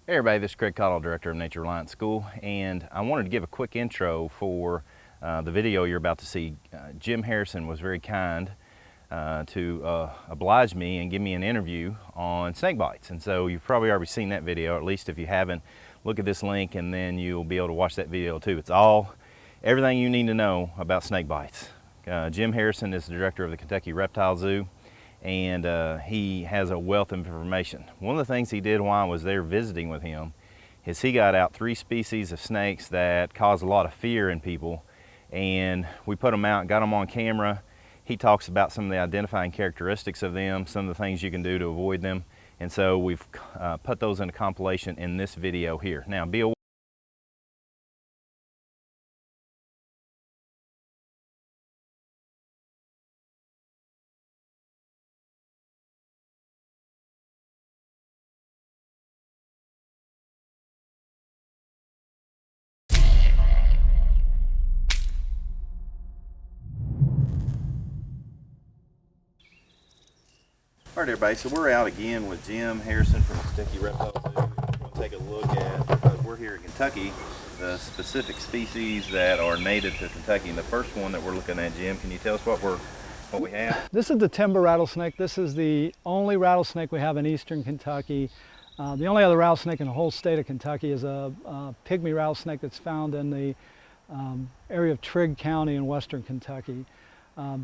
Hey everybody, this is Craig Cottle, Director of Nature Reliance School, and I wanted to give a quick intro for the video you're about to see. Jim Harrison was very kind to oblige me and give me an interview on snake bites. And so you've probably already seen that video, or at least if you haven't, look at this link and then you'll be able to watch that video too. It's everything you need to know about snake bites. Jim Harrison is the director of the Kentucky Reptile Zoo, and he has a wealth of information. One of the things he did while I was there visiting with him is he got out 3 species of snakes that cause a lot of fear in people, and we put them out, got them on camera. He talks about some of the identifying characteristics of them, some of the things you can do to avoid them, and so we've put those in a compilation in this video here. Now be aware. All right, everybody, so we're out again with Jim Harrison from the Kentucky Reptile Zoo. We're going to take a look at, because we're here in Kentucky, the specific species that are native to Kentucky. And the first one that we're looking at, Jim, can you tell us what we have? This is the timber rattlesnake. This is the only rattlesnake we have in eastern Kentucky. The only other rattlesnake in the whole state of Kentucky is a pygmy rattlesnake that's found in the area of Trigg County in western Kentucky.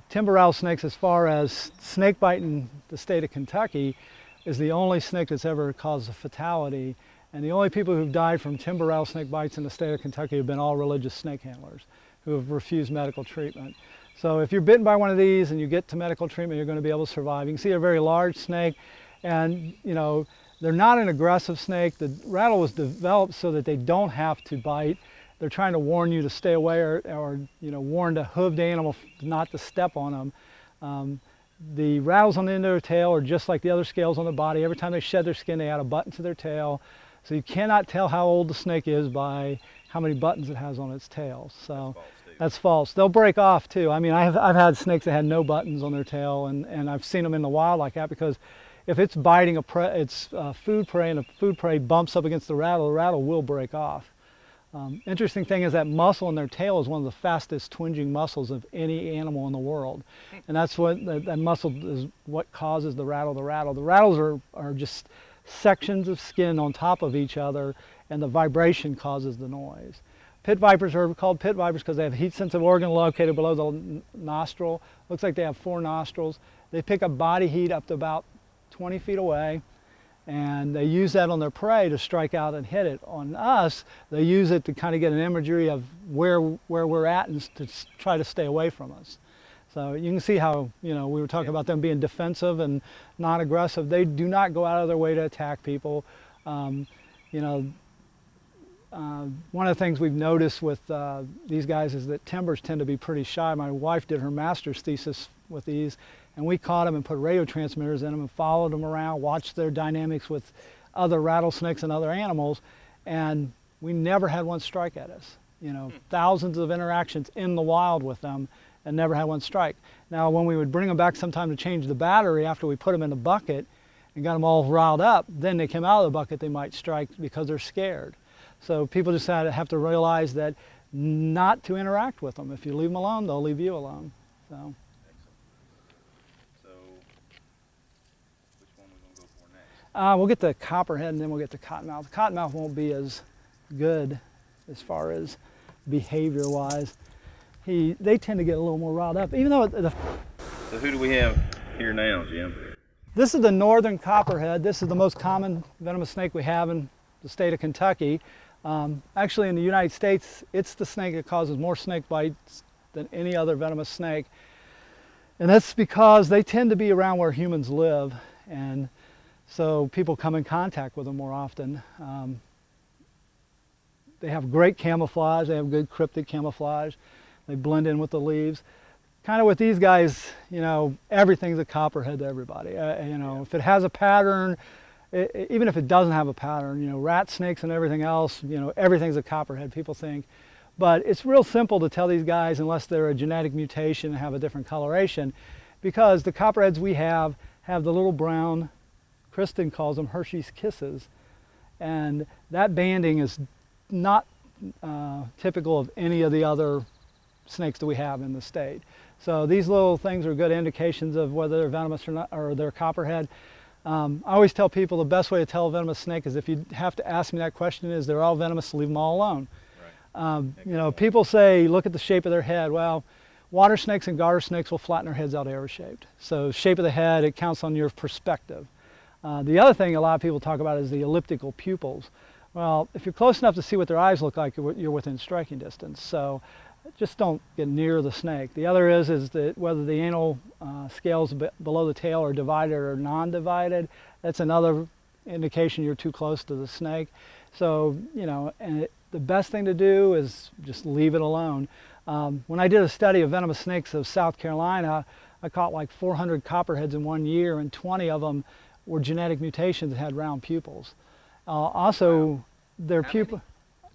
Timber rattlesnakes, as far as snake bite in the state of Kentucky, is the only snake that's ever caused a fatality. And the only people who've died from timber rattlesnake bites in the state of Kentucky have been all religious snake handlers who have refused medical treatment. So if you're bitten by one of these and you get to medical treatment, you're going to be able to survive. You can see a very large snake, and you know, they're not an aggressive snake. The rattle was developed so that they don't have to bite. They're trying to warn you to stay away, or you know, warn the hooved animal not to step on them. The rattles on the end of their tail are just like the other scales on the body. Every time they shed their skin, they add a button to their tail. So you cannot tell how old the snake is by how many buttons it has on its tail. So that's false. They'll break off too. I mean, I've had snakes that had no buttons on their tail, and I've seen them in the wild like that, because if it's biting its food prey, and the food prey bumps up against the rattle will break off. Interesting thing is that muscle in their tail is one of the fastest twinging muscles of any animal in the world, and that's what that muscle is what causes the rattle. The rattles are just sections of skin on top of each other, and the vibration causes the noise. Pit vipers are called pit vipers because they have a heat-sensitive organ located below the nostril. Looks like they have 4 nostrils. They pick up body heat up to about 20 feet away, and they use that on their prey to strike out and hit it. On us, they use it to kind of get an imagery of where we're at and to try to stay away from us. So you can see how, you know, we were talking about them being defensive and not aggressive. They do not go out of their way to attack people. You know, one of the things we've noticed with these guys is that timbers tend to be pretty shy. My wife did her master's thesis with these, and we caught them and put radio transmitters in them and followed them around, watched their dynamics with other rattlesnakes and other animals, and we never had one strike at us. You know, thousands of interactions in the wild with them and never had one strike. Now, when we would bring them back sometime to change the battery after we put them in a bucket and got them all riled up, then they came out of the bucket, they might strike because they're scared. So people just have to realize that not to interact with them. If you leave them alone, they'll leave you alone. So. We'll get the Copperhead, and then we'll get the Cottonmouth. The Cottonmouth won't be as good as far as behavior-wise. They tend to get a little more riled up, even though So who do we have here now, Jim? This is the northern Copperhead. This is the most common venomous snake we have in the state of Kentucky. Actually, in the United States, it's the snake that causes more snake bites than any other venomous snake. And that's because they tend to be around where humans live, and so people come in contact with them more often. They have great camouflage. They have good cryptic camouflage. They blend in with the leaves. Kind of with these guys, you know, everything's a Copperhead to everybody. You know, if it has a pattern, even if it doesn't have a pattern, you know, rat snakes and everything else, you know, everything's a Copperhead, people think. But it's real simple to tell these guys, unless they're a genetic mutation and have a different coloration, because the Copperheads we have the little brown, Kristen calls them Hershey's Kisses, And that banding is not typical of any of the other snakes that we have in the state. So these little things are good indications of whether they're venomous or not, or they're copperhead. I always tell people the best way to tell a venomous snake is, if you have to ask me that question, is they're all venomous, leave them all alone. Right. You know, people say, look at the shape of their head. Well, water snakes and garter snakes will flatten their heads out arrow-shaped. So shape of the head, it counts on your perspective. The other thing a lot of people talk about is the elliptical pupils. Well, if you're close enough to see what their eyes look like, you're within striking distance. So just don't get near the snake. The other is that whether the anal scales below the tail are divided or non-divided, that's another indication you're too close to the snake. So, you know, the best thing to do is just leave it alone. When I did a study of venomous snakes of South Carolina, I caught like 400 copperheads in 1 year, and 20 of them were genetic mutations that had round pupils. Also, wow. Their pupil,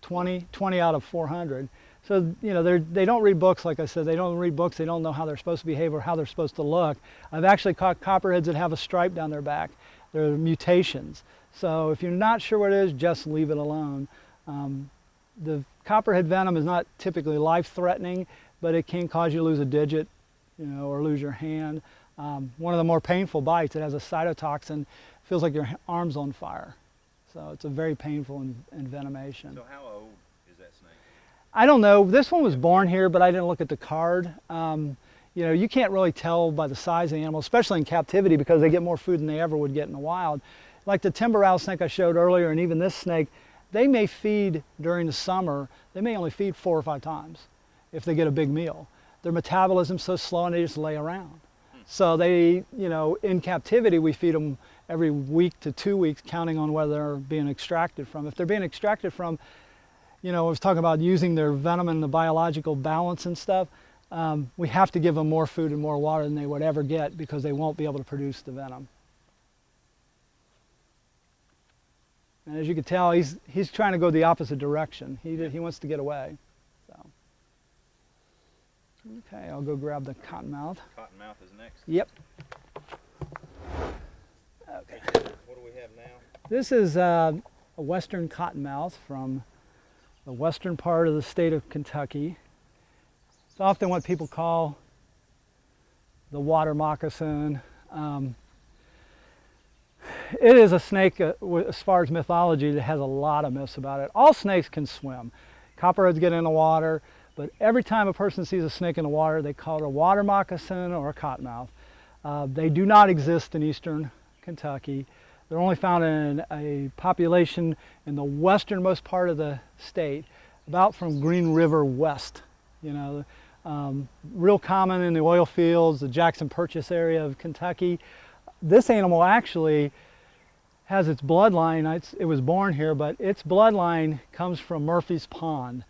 20 out of 400. So, you know, they don't read books, like I said. They don't read books. They don't know how they're supposed to behave or how they're supposed to look. I've actually caught copperheads that have a stripe down their back. They're mutations. So if you're not sure what it is, just leave it alone. The copperhead venom is not typically life-threatening, but it can cause you to lose a digit, you know, or lose your hand. One of the more painful bites, it has a cytotoxin, feels like your arm's on fire. So it's a very painful envenomation. So how old is that snake? I don't know. This one was born here, but I didn't look at the card. You know, you can't really tell by the size of the animal, especially in captivity, because they get more food than they ever would get in the wild. Like the timber rattlesnake I showed earlier, and even this snake, they may feed during the summer. They may only feed 4 or 5 times if they get a big meal. Their metabolism's so slow, and they just lay around. So they, you know, in captivity, we feed them every week to 2 weeks, counting on whether they're being extracted from. If they're being extracted from, you know, I was talking about using their venom and the biological balance and stuff, we have to give them more food and more water than they would ever get, because they won't be able to produce the venom. And as you can tell, he's trying to go the opposite direction. He wants to get away. So. Okay, I'll go grab the cottonmouth. Cottonmouth is next? Yep. Okay. What do we have now? This is a western cottonmouth from the western part of the state of Kentucky. It's often what people call the water moccasin. It is a snake, as far as mythology, that has a lot of myths about it. All snakes can swim. Copperheads get in the water, but every time a person sees a snake in the water, they call it a water moccasin or a cottonmouth. They do not exist in eastern Kentucky. They're only found in a population in the westernmost part of the state, about from Green River west. You know, real common in the oil fields, the Jackson Purchase area of Kentucky. This animal actually has its bloodline. It was born here, but its bloodline comes from Murphy's Pond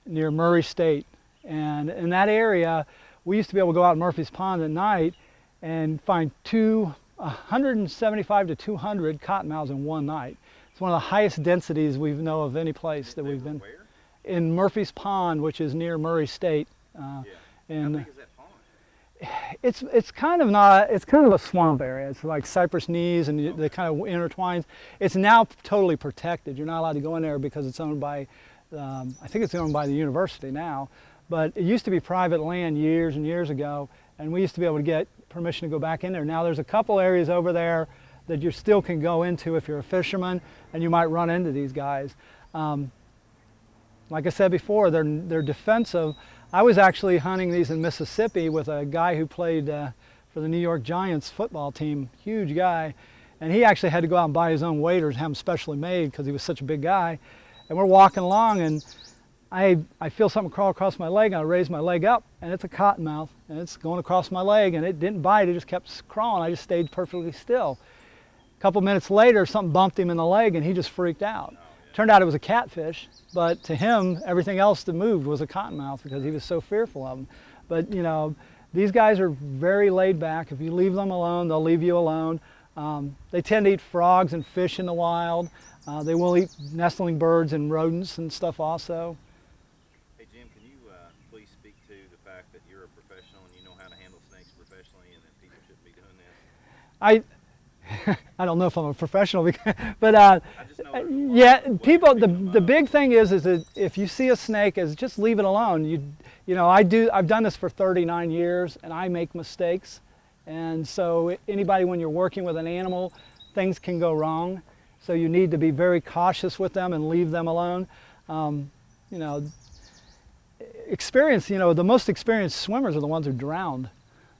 near Murray State. And in that area, we used to be able to go out in Murphy's Pond at night and find 175 to 200 cottonmouths in one night. It's one of the highest densities we know of any place that we've been. Where? In Murphy's Pond, which is near Murray State. Yeah. How big is that pond? It's kind of not. It's kind of a swamp area. It's like cypress knees, and they kind of intertwines. It's now totally protected. You're not allowed to go in there because it's owned by. I think it's owned by the university now, but it used to be private land years and years ago, and we used to be able to get permission to go back in there. Now there's a couple areas over there that you still can go into if you're a fisherman, and you might run into these guys. Like I said before, they're defensive. I was actually hunting these in Mississippi with a guy who played for the New York Giants football team, huge guy, and he actually had to go out and buy his own waders and have them specially made because he was such a big guy. And we're walking along, and I feel something crawl across my leg, and I raise my leg up, and it's a cottonmouth, and it's going across my leg, and it didn't bite, it just kept crawling. I just stayed perfectly still. A couple minutes later, something bumped him in the leg, and he just freaked out. Turned out it was a catfish, but to him, everything else that moved was a cottonmouth because he was so fearful of them. But you know, these guys are very laid back. If you leave them alone, they'll leave you alone. They tend to eat frogs and fish in the wild. They will eat nestling birds and rodents and stuff also. Hey Jim, can you please speak to the fact that you're a professional and you know how to handle snakes professionally, and that people shouldn't be doing this? I don't know if I'm a professional, but yeah, people. The big thing is that if you see a snake, is just leave it alone. You know, I've done this for 39 years, and I make mistakes, and so anybody, when you're working with an animal, things can go wrong. So you need to be very cautious with them and leave them alone. You know, the most experienced swimmers are the ones who drowned,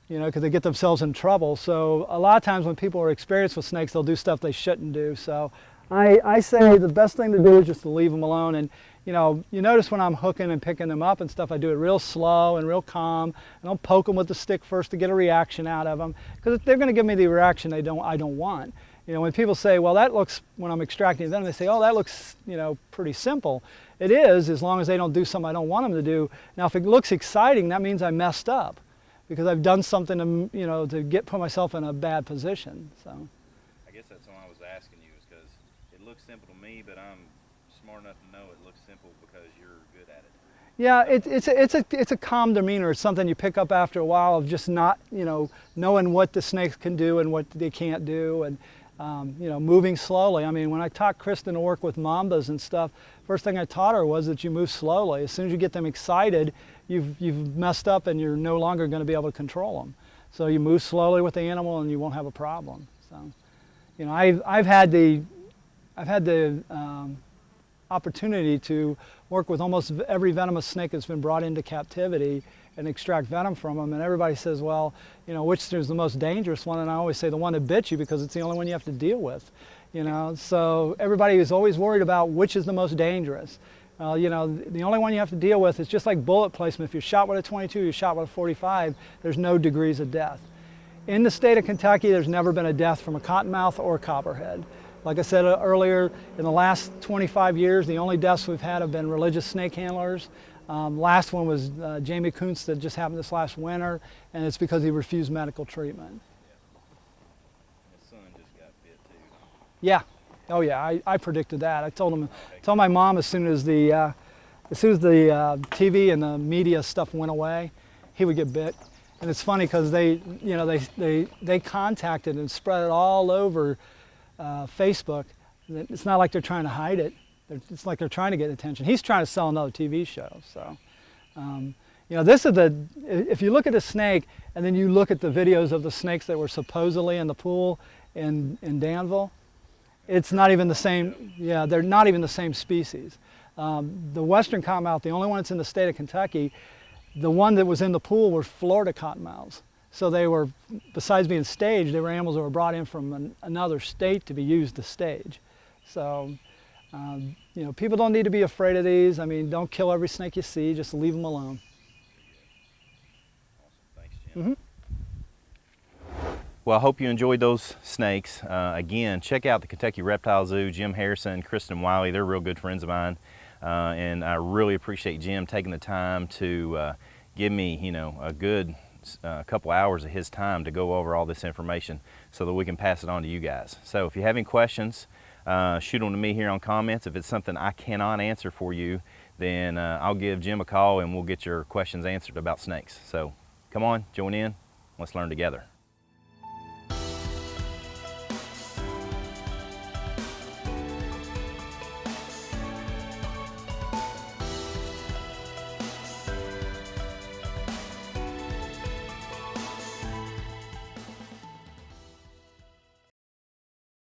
you know, because they get themselves in trouble. So a lot of times when people are experienced with snakes, they'll do stuff they shouldn't do. So I say the best thing to do is just to leave them alone. And you know, you notice when I'm hooking and picking them up and stuff, I do it real slow and real calm, and I'll poke them with the stick first to get a reaction out of them, because they're going to give me the reaction I don't want. You know, when people say, well, that looks, when I'm extracting venom, they say, oh, that looks, you know, pretty simple. It is, as long as they don't do something I don't want them to do. Now, if it looks exciting, that means I messed up, because I've done something to, you know, to put myself in a bad position. So I guess that's why I was asking you, is because it looks simple to me, but I'm smart enough to know it looks simple because you're good at it. Yeah, it's a calm demeanor. It's something you pick up after a while of just not, you know, knowing what the snakes can do and what they can't do, and you know, moving slowly. I mean, when I taught Kristen to work with mambas and stuff, first thing I taught her was that you move slowly. As soon as you get them excited, you've messed up and you're no longer going to be able to control them. So you move slowly with the animal and you won't have a problem. So, you know, I've had the opportunity to work with almost every venomous snake that's been brought into captivity and extract venom from them, and everybody says, well, you know, which is the most dangerous one? And I always say the one that bit you, because it's the only one you have to deal with, you know. So everybody is always worried about which is the most dangerous. You know, the only one you have to deal with is just like bullet placement. If you're shot with a 22, you're shot with a 45, there's no degrees of death. In the state of Kentucky, there's never been a death from a cottonmouth or a copperhead. Like I said earlier, in the last 25 years, the only deaths we've had have been religious snake handlers. Last one was Jamie Kuntz, that just happened this last winter, and it's because he refused medical treatment. Yeah. His son just got bit too. Yeah. Oh yeah, I predicted that. I told my mom as soon as the TV and the media stuff went away, he would get bit. And it's funny because they contacted and spread it all over Facebook. It's not like they're trying to hide it. It's like they're trying to get attention. He's trying to sell another TV show. So, you know, this is if you look at a snake and then you look at the videos of the snakes that were supposedly in the pool in Danville, it's not even the same. Yeah, they're not even the same species. The western cottonmouth, the only one that's in the state of Kentucky, the one that was in the pool were Florida cottonmouths. So they were, besides being staged, they were animals that were brought in from another state to be used to stage. So, you know, people don't need to be afraid of these. I mean, don't kill every snake you see, just leave them alone. Awesome, thanks, Jim. Well, I hope you enjoyed those snakes. Again, check out the Kentucky Reptile Zoo, Jim Harrison, Kristen Wiley. They're real good friends of mine. And I really appreciate Jim taking the time to give me, you know, a good couple hours of his time to go over all this information so that we can pass it on to you guys. So if you have any questions, shoot them to me here on comments. If it's something I cannot answer for you, then I'll give Jim a call and we'll get your questions answered about snakes. So come on, join in, let's learn together.